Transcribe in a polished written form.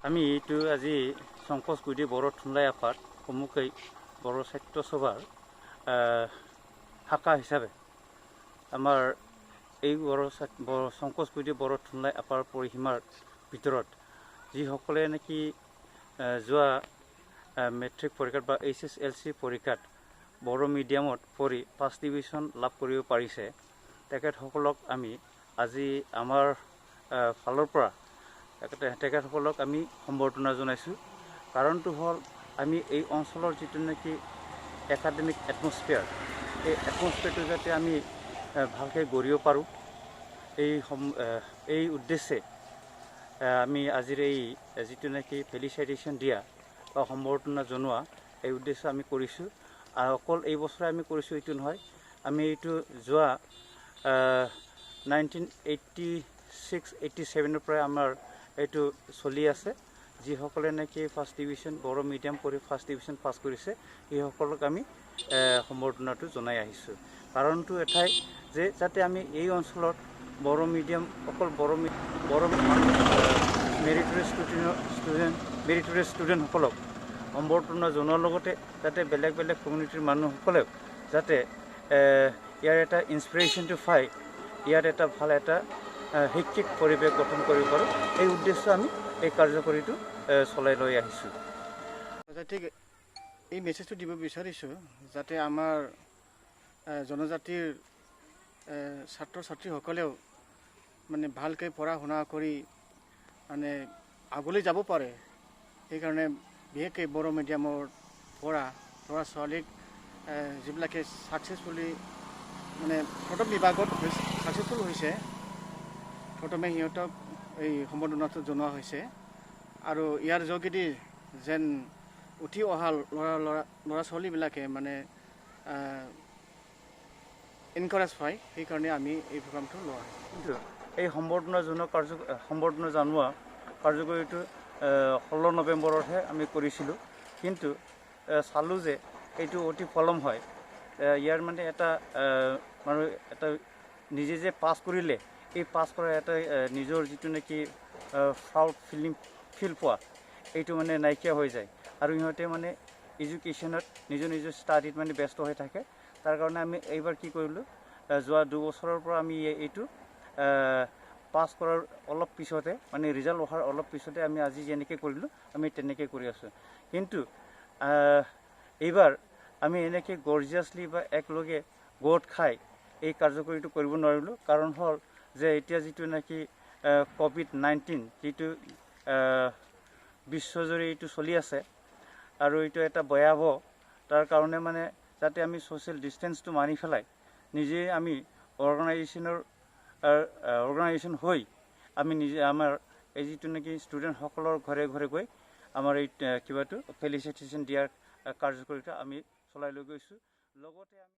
আমি এইটো আজি শংকৰগুৰি বড়ো থুনলাই আফাদ সন্মুখে বড়ো সাহিত্য সভাৰ শাখা হিচাপে আমাৰ এই শংকৰগুৰি বড়ো থুনলাই আফাৰ পৰিসীমাৰ ভিতৰত যিসকলে নেকি যোৱা মেট্ৰিক পৰীক্ষাত বা HSLC পৰীক্ষাত বড়ো মিডিয়ামত পঢ়ি ফাৰ্ষ্ট ডিভিজন লাভ কৰিব পাৰিছে তেখেতসকলক আমি আজি আমাৰ ফালৰ পৰা তেখেতসকলক আমি সম্বৰ্ধনা জনাইছোঁ। কাৰণটো হ'ল আমি এই অঞ্চলৰ যিটো নেকি একাডেমিক এটমস্ফিয়াৰ এই এটমস্ফিয়াৰটো যাতে আমি ভালকৈ গঢ়িব পাৰোঁ এই উদ্দেশ্যে আমি আজিৰ এই যিটো নেকি ফেলিচিটেশ্যন দিয়া বা সম্বৰ্ধনা জনোৱা এই উদ্দেশ্য আমি কৰিছোঁ। আৰু অকল এই বছৰে আমি কৰিছোঁ এইটো নহয়, আমি এইটো যোৱা 1986-87 পৰাই আমাৰ এইটো চলি আছে। যিসকলে নেকি ফাৰ্ষ্ট ডিভিজন বড়ো মিডিয়াম পঢ়ি ফাৰ্ষ্ট ডিভিজন পাছ কৰিছে সেইসকলক আমি সম্বৰ্ধনাটো জনাই আহিছোঁ। কাৰণটো এটাই যে যাতে আমি এই অঞ্চলত বড়ো মিডিয়াম অকল বড়ো মেৰিটৰিয়াছ ষ্টুডেণ্টসকলক সম্বৰ্ধনা জনোৱাৰ লগতে যাতে বেলেগ বেলেগ কমিউনিটিৰ মানুহসকলেও যাতে ইয়াৰ এটা ইনস্পিৰেশ্যনটো পায়, ইয়াত এটা ভাল এটা শৈক্ষিক পৰিৱেশ গঠন কৰিব পাৰোঁ এই উদ্দেশ্য আমি এই কাৰ্যকৰীটো চলাই লৈ আহিছোঁ। ঠিক এই মেছেজটো দিব বিচাৰিছোঁ যাতে আমাৰ জনজাতিৰ ছাত্ৰ ছাত্ৰীসকলেও মানে ভালকৈ পঢ়া শুনা কৰি মানে আগলৈ যাব পাৰে। সেইকাৰণে বিশেষকৈ বড়ো মিডিয়ামৰ পঢ়া ল'ৰা ছোৱালীক যিবিলাকে ছাকচেছফুলি মানে প্ৰথম বিভাগত ছাকচেছফুল হৈছে প্ৰথমে সিহঁতক এই সম্বৰ্ধনাটো জনোৱা হৈছে। আৰু ইয়াৰ যোগেদি যেন উঠি অহা ল'ৰা ছোৱালীবিলাকে মানে এনকাৰেজ পায়, সেইকাৰণে আমি এই প্ৰগ্ৰামটো লোৱা হয়। কিন্তু এই সম্বৰ্ধনা জনোৱা কাৰ্যকৰীটো 16 নৱেম্বৰতহে আমি কৰিছিলোঁ। কিন্তু চালোঁ যে এইটো অতি পলম হয়। ইয়াৰ মানে এটা মানুহ এটা নিজে যে পাছ কৰিলে এই পাছ কৰা এটা নিজৰ যিটো নেকি প্ৰাউড ফিল পোৱা এইটো মানে নাইকিয়া হৈ যায় আৰু ইহঁতে মানে এডুকেশ্যনত নিজৰ ষ্টাডিত মানে ব্যস্ত হৈ থাকে। তাৰ কাৰণে আমি এইবাৰ কি কৰিলোঁ, যোৱা 2 বছৰৰ পৰা আমি এইটো পাছ কৰাৰ অলপ পিছতে মানে ৰিজাল্ট অহাৰ অলপ পিছতে আমি আজি যেনেকৈ কৰিলোঁ আমি তেনেকৈ কৰি আছোঁ। কিন্তু এইবাৰ আমি এনেকৈ গৰ্জিয়াছলি বা একেলগে গোট খাই এই কাৰ্যকৰীটো কৰিব নোৱাৰিলোঁ। কাৰণ হ'ল যে এতিয়া যিটো নেকি COVID-19 যিটো বিশ্বজুৰি এইটো চলি আছে আৰু এইটো এটা ভয়াৱহ, তাৰ কাৰণে মানে যাতে আমি ছ'চিয়েল ডিষ্টেঞ্চটো মানি পেলাই নিজে আমি অৰ্গেনাইজেশ্যন হৈ আমি নিজে আমাৰ এই যিটো নেকি ষ্টুডেণ্টসকলৰ ঘৰে ঘৰে গৈ আমাৰ এই কিবাটো ফেলিচিটেশ্যন দিয়াৰ কাৰ্যকৰীতা আমি চলাই লৈ গৈছোঁ। লগতে আমি